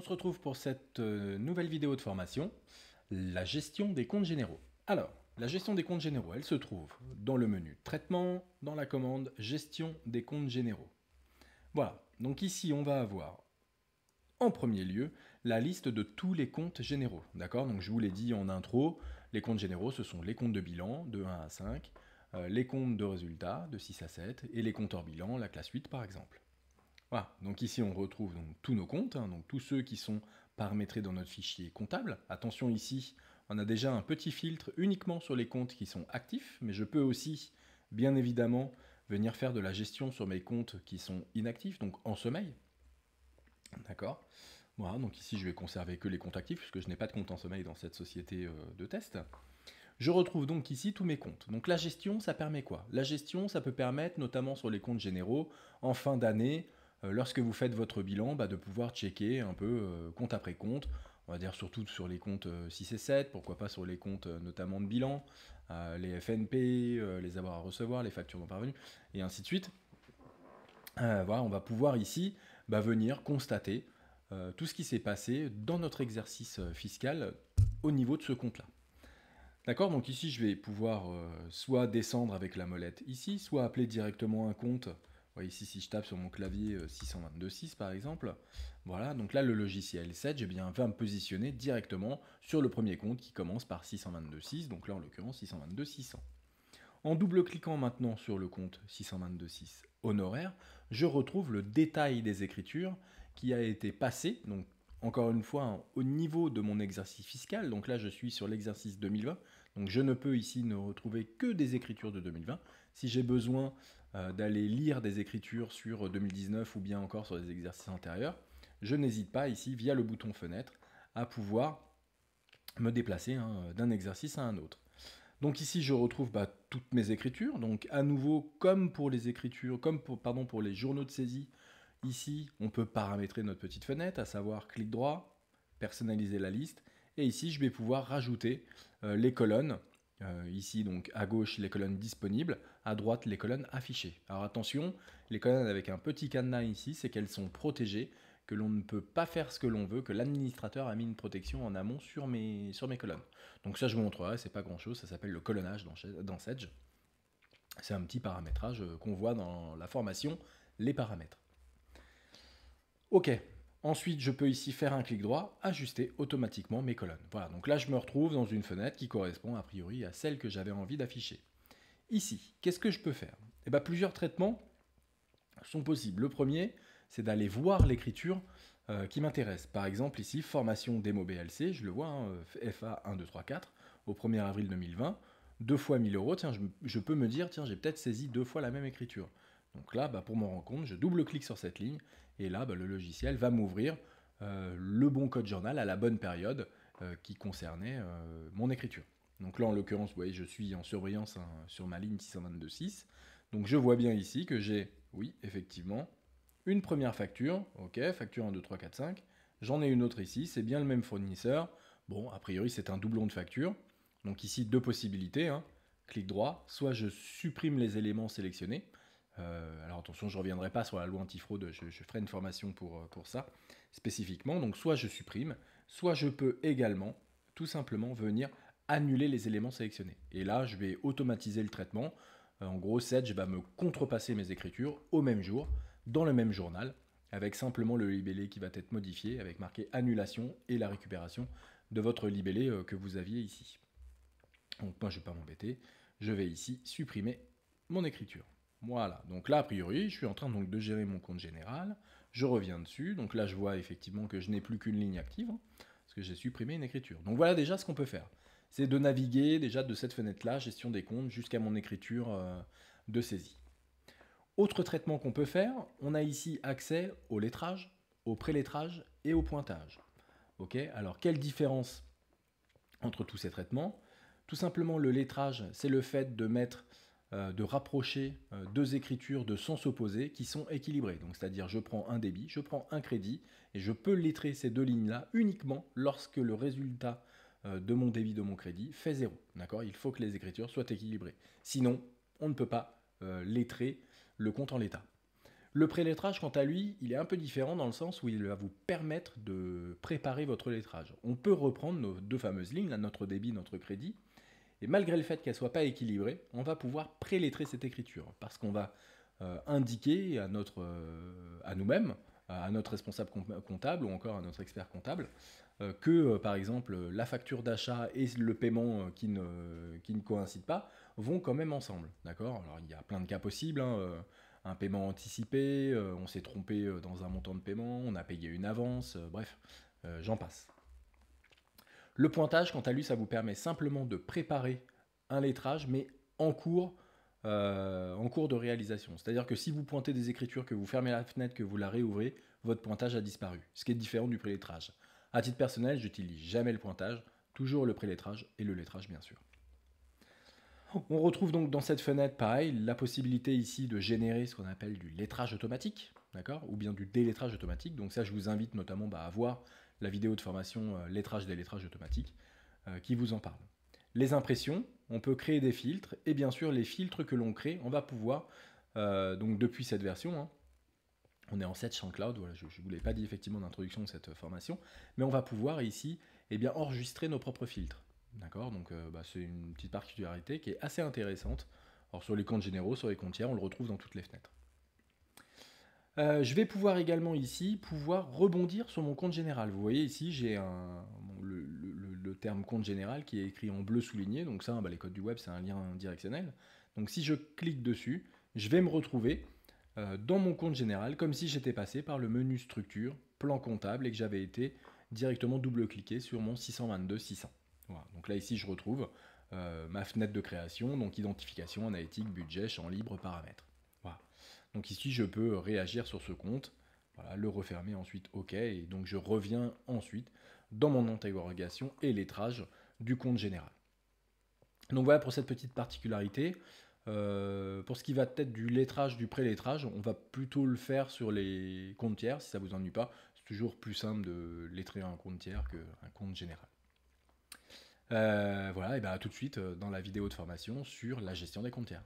On se retrouve pour cette nouvelle vidéo de formation, la gestion des comptes généraux. Alors, la gestion des comptes généraux, elle se trouve dans le menu Traitement, dans la commande Gestion des comptes généraux. Voilà, donc ici on va avoir en premier lieu la liste de tous les comptes généraux. D'accord? Donc je vous l'ai dit en intro, les comptes généraux ce sont les comptes de bilan de 1 à 5, les comptes de résultats de 6 à 7 et les comptes hors bilan, la classe 8 par exemple. Voilà, donc ici on retrouve donc tous nos comptes, donc tous ceux qui sont paramétrés dans notre fichier comptable. Attention ici, on a déjà un petit filtre uniquement sur les comptes qui sont actifs, mais je peux aussi, bien évidemment, venir faire de la gestion sur mes comptes qui sont inactifs, donc en sommeil. D'accord? Voilà, donc ici je vais conserver que les comptes actifs, puisque je n'ai pas de compte en sommeil dans cette société de test. Je retrouve donc ici tous mes comptes. Donc la gestion, ça permet quoi? La gestion, ça peut permettre, notamment sur les comptes généraux, en fin d'année, lorsque vous faites votre bilan, de pouvoir checker un peu compte après compte, on va dire surtout sur les comptes 6 et 7, pourquoi pas sur les comptes notamment de bilan, les FNP, les avoirs à recevoir, les factures non parvenues, et ainsi de suite. Voilà, on va pouvoir ici venir constater tout ce qui s'est passé dans notre exercice fiscal au niveau de ce compte-là. D'accord, donc ici je vais pouvoir soit descendre avec la molette ici, soit appeler directement un compte. Ouais, ici si je tape sur mon clavier 622.6 par exemple, voilà, donc là le logiciel Sedge va me positionner directement sur le premier compte qui commence par 622.6, donc là en l'occurrence 622.600. En double-cliquant maintenant sur le compte 622.6 honoraire, je retrouve le détail des écritures qui a été passé, donc encore une fois, au niveau de mon exercice fiscal, donc là je suis sur l'exercice 2020, donc je ne peux ici ne retrouver que des écritures de 2020. Si j'ai besoin d'aller lire des écritures sur 2019 ou bien encore sur des exercices antérieurs, je n'hésite pas ici, via le bouton fenêtre, à pouvoir me déplacer d'un exercice à un autre. Donc ici, je retrouve toutes mes écritures. Donc à nouveau, comme pour les écritures, pour les journaux de saisie, ici, on peut paramétrer notre petite fenêtre, à savoir clic droit, personnaliser la liste. Et ici, je vais pouvoir rajouter les colonnes. Ici, donc à gauche, les colonnes disponibles, à droite, les colonnes affichées. Alors attention, les colonnes avec un petit cadenas ici, c'est qu'elles sont protégées, que l'on ne peut pas faire ce que l'on veut, que l'administrateur a mis une protection en amont sur mes colonnes. Donc ça, je vous montrerai, c'est pas grand-chose, ça s'appelle le colonnage dans Sedge. C'est un petit paramétrage qu'on voit dans la formation, les paramètres. Ok, ensuite je peux ici faire un clic droit, ajuster automatiquement mes colonnes. Voilà, donc là je me retrouve dans une fenêtre qui correspond a priori à celle que j'avais envie d'afficher. Ici, qu'est-ce que je peux faire? Plusieurs traitements sont possibles. Le premier, c'est d'aller voir l'écriture qui m'intéresse. Par exemple ici, formation démo BLC, je le vois, FA 1, 2, 3, 4, au 1er avril 2020, 2 fois 1000 euros, tiens, je peux me dire, tiens, j'ai peut-être saisi 2 fois la même écriture. Donc là, pour m'en rendre compte, je double-clique sur cette ligne, et là, le logiciel va m'ouvrir le bon code journal à la bonne période qui concernait mon écriture. Donc là, en l'occurrence, vous voyez, je suis en surbrillance sur ma ligne 622.6. Donc je vois bien ici que j'ai, oui, effectivement, une première facture, ok, facture 1, 2, 3, 4, 5. J'en ai une autre ici, c'est bien le même fournisseur. Bon, a priori, c'est un doublon de facture. Donc ici, deux possibilités. Clic droit, soit je supprime les éléments sélectionnés. Alors attention, je ne reviendrai pas sur la loi antifraude, je ferai une formation pour ça spécifiquement. Donc soit je supprime, soit je peux également tout simplement venir annuler les éléments sélectionnés. Et là, je vais automatiser le traitement. En gros, Sedge va me contrepasser mes écritures au même jour, dans le même journal, avec simplement le libellé qui va être modifié, avec marqué annulation et la récupération de votre libellé que vous aviez ici. Donc moi, je ne vais pas m'embêter, je vais ici supprimer mon écriture. Voilà, donc là, a priori, je suis en train donc de gérer mon compte général, je reviens dessus, donc là, je vois effectivement que je n'ai plus qu'une ligne active, parce que j'ai supprimé une écriture. Donc voilà déjà ce qu'on peut faire, c'est de naviguer déjà de cette fenêtre-là, gestion des comptes, jusqu'à mon écriture de saisie. Autre traitement qu'on peut faire, on a ici accès au lettrage, au prélettrage et au pointage. Ok, alors quelle différence entre tous ces traitements? Tout simplement, le lettrage, c'est le fait de mettre, de rapprocher deux écritures de sens opposés qui sont équilibrées. Donc, c'est-à-dire, je prends un débit, je prends un crédit, et je peux lettrer ces deux lignes-là uniquement lorsque le résultat de mon débit, de mon crédit, fait 0. D'accord? Il faut que les écritures soient équilibrées. Sinon, on ne peut pas lettrer le compte en l'état. Le pré-lettrage, quant à lui, il est un peu différent dans le sens où il va vous permettre de préparer votre lettrage. On peut reprendre nos deux fameuses lignes, là, notre débit, notre crédit, et malgré le fait qu'elles ne soient pas équilibrées, on va pouvoir pré-lettrer cette écriture, parce qu'on va indiquer à nous-mêmes, à notre responsable comptable ou encore à notre expert comptable, que par exemple la facture d'achat et le paiement qui ne coïncident pas vont quand même ensemble. D'accord. Alors il y a plein de cas possibles. Un paiement anticipé, on s'est trompé dans un montant de paiement, on a payé une avance, bref, j'en passe. Le pointage, quant à lui, ça vous permet simplement de préparer un lettrage, mais en cours de réalisation. C'est-à-dire que si vous pointez des écritures, que vous fermez la fenêtre, que vous la réouvrez, votre pointage a disparu. Ce qui est différent du prélettrage. À titre personnel, j'utilise jamais le pointage, toujours le prélettrage et le lettrage bien sûr. On retrouve donc dans cette fenêtre, pareil, la possibilité ici de générer ce qu'on appelle du lettrage automatique, d'accord, ou bien du délettrage automatique. Donc ça, je vous invite notamment à voir la vidéo de formation lettrage délettrage automatique qui vous en parle. Les impressions, on peut créer des filtres, et bien sûr les filtres que l'on crée, on va pouvoir, donc depuis cette version, on est en 7 champs cloud, voilà, je ne vous l'ai pas dit effectivement d'introduction de cette formation, mais on va pouvoir ici enregistrer nos propres filtres. D'accord. Donc c'est une petite particularité qui est assez intéressante. Alors sur les comptes généraux, sur les comptes tiers, on le retrouve dans toutes les fenêtres. Je vais pouvoir également ici rebondir sur mon compte général. Vous voyez ici, j'ai le terme compte général qui est écrit en bleu souligné. Donc ça, les codes du web, c'est un lien directionnel. Donc si je clique dessus, je vais me retrouver dans mon compte général comme si j'étais passé par le menu structure, plan comptable et que j'avais été directement double-cliqué sur mon 622-600. Voilà. Donc là, ici, je retrouve ma fenêtre de création, donc identification, analytique, budget, champ libre, paramètres. Voilà. Donc ici, je peux réagir sur ce compte, voilà, le refermer ensuite, OK, et donc je reviens ensuite dans mon interrogation et lettrage du compte général. Donc voilà pour cette petite particularité. Pour ce qui va être du lettrage, du pré-lettrage, on va plutôt le faire sur les comptes tiers, si ça ne vous ennuie pas. C'est toujours plus simple de lettrer un compte tiers qu'un compte général. Voilà, et bien tout de suite dans la vidéo de formation sur la gestion des comptes tiers.